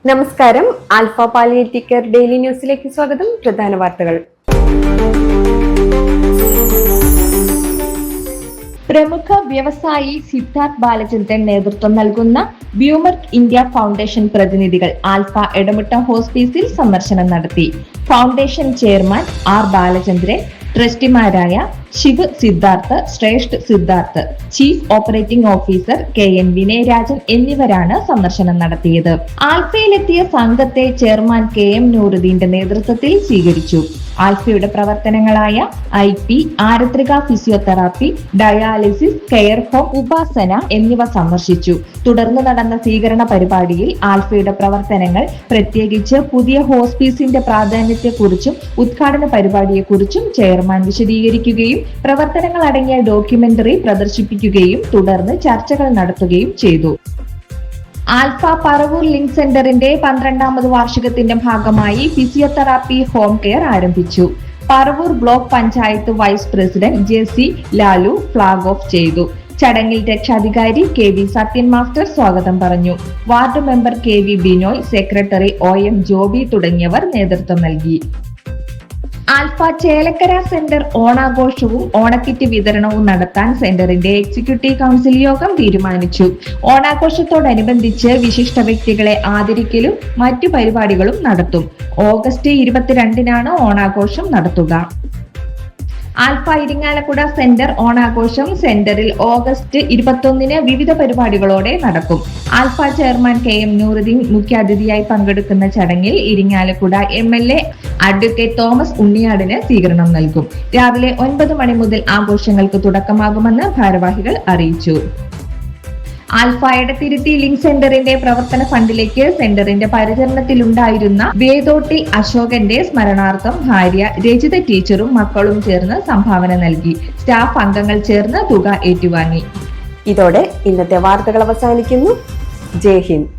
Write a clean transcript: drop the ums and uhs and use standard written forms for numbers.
നമസ്കാരം. Alpha palliative care daily ന്യൂസിലേക്ക് സ്വാഗതം. പ്രധാന വാർത്തകൾ. പ്രമുഖ വ്യവസായി സിദ്ധാർത്ഥ് ബാലചന്ദ്രൻ നേതൃത്വം നൽകുന്ന ബ്യൂമർക്ക് ഇന്ത്യ ഫൗണ്ടേഷൻ പ്രതിനിധികൾ ആൽഫ എടമുട്ട ഹോസ്പിസിൽ സന്ദർശനം നടത്തി. ഫൗണ്ടേഷൻ ചെയർമാൻ ആർ ബാലചന്ദ്രൻ, ട്രസ്റ്റിമാരായ Shiv Siddharth, Shreshth Siddharth, chief operating officer KN Vinayarajan എന്നിവരാണ് സന്ദർശനം നടത്തിയത്. ആൽഫയിലെത്തിയ സംഘത്തെ ചെയർമാൻ KM നൂറുദ്ദീന്റെ നേതൃത്വത്തിൽ സ്വീകരിച്ചു. ആൽഫയുടെ പ്രവർത്തനങ്ങളായ IP, ആരത്രിക physiotherapy, dialysis, care home, Upasana എന്നിവ സന്ദർശിച്ചു. തുടർന്ന് നടന്ന സ്വീകരണ പരിപാടിയിൽ ആൽഫയുടെ പ്രവർത്തനങ്ങൾ, പ്രത്യേകിച്ച് പുതിയ ഹോസ്പിസിന്റെ പ്രാധാന്യത്തെക്കുറിച്ചും ഉദ്ഘാടന പരിപാടിയെക്കുറിച്ചും ചെയർമാൻ വിശദീകരിക്കുകയും പ്രവർത്തനങ്ങൾ അടങ്ങിയ ഡോക്യുമെന്ററി പ്രദർശിപ്പിക്കുകയും തുടർന്ന് ചർച്ചകൾ നടത്തുകയും ചെയ്തു. ആൽഫ പറവൂർ ലിങ്ക് സെന്ററിന്റെ 12ാമത് വാർഷികത്തിന്റെ ഭാഗമായി ഫിസിയോതെറാപ്പി ഹോം കെയർ ആരംഭിച്ചു. Paravur block panchayat vice president JC Lalu flag off ചെയ്തു. ചടങ്ങിൽ രക്ഷാധികാരി KV സത്യൻ മാസ്റ്റർ സ്വാഗതം പറഞ്ഞു. Ward member KV Binoy, secretary OM Joby തുടങ്ങിയവർ നേതൃത്വം നൽകി. ആൽഫ ചേലക്കര സെന്റർ ഓണാഘോഷവും ഓണക്കിറ്റ് വിതരണവും നടത്താൻ സെന്ററിന്റെ എക്സിക്യൂട്ടീവ് കൗൺസിൽ യോഗം തീരുമാനിച്ചു. ഓണാഘോഷത്തോടനുബന്ധിച്ച് വിശിഷ്ട വ്യക്തികളെ ആദരിക്കലും മറ്റു പരിപാടികളും നടത്തും. ഓഗസ്റ്റ് 22-നാണ് ഓണാഘോഷം നടത്തുക. ആൽഫ ഇരിങ്ങാലക്കുട സെന്റർ ഓണാഘോഷം സെന്ററിൽ ഓഗസ്റ്റ് 21-ന് വിവിധ പരിപാടികളോടെ നടക്കും. ആൽഫ ചെയർമാൻ KM നൂറുദ്ദീൻ മുഖ്യാതിഥിയായി പങ്കെടുക്കുന്ന ചടങ്ങിൽ ഇരിങ്ങാലക്കുട MLA അഡ്വക്കേറ്റ് തോമസ് ഉണ്ണിയാടിന് സ്വീകരണം നൽകും. രാവിലെ 9 മണി മുതൽ ആഘോഷങ്ങൾക്ക് തുടക്കമാകുമെന്ന് ഭാരവാഹികൾ അറിയിച്ചു. ആൽഫ എടത്തിരുത്തി ലിങ്ക് സെന്ററിന്റെ പ്രവർത്തന ഫണ്ടിലേക്ക് സെന്ററിന്റെ പരിചരണത്തിലുണ്ടായിരുന്ന വേദോട്ടിൽ അശോകന്റെ സ്മരണാർത്ഥം ഭാര്യ രജിത ടീച്ചറും മക്കളും ചേർന്ന് സംഭാവന നൽകി. സ്റ്റാഫ് അംഗങ്ങൾ ചേർന്ന് തുക ഏറ്റുവാങ്ങി. ഇതോടെ ഇന്നത്തെ വാർത്തകൾ അവസാനിക്കുന്നു. ജയ് ഹിന്ദ്.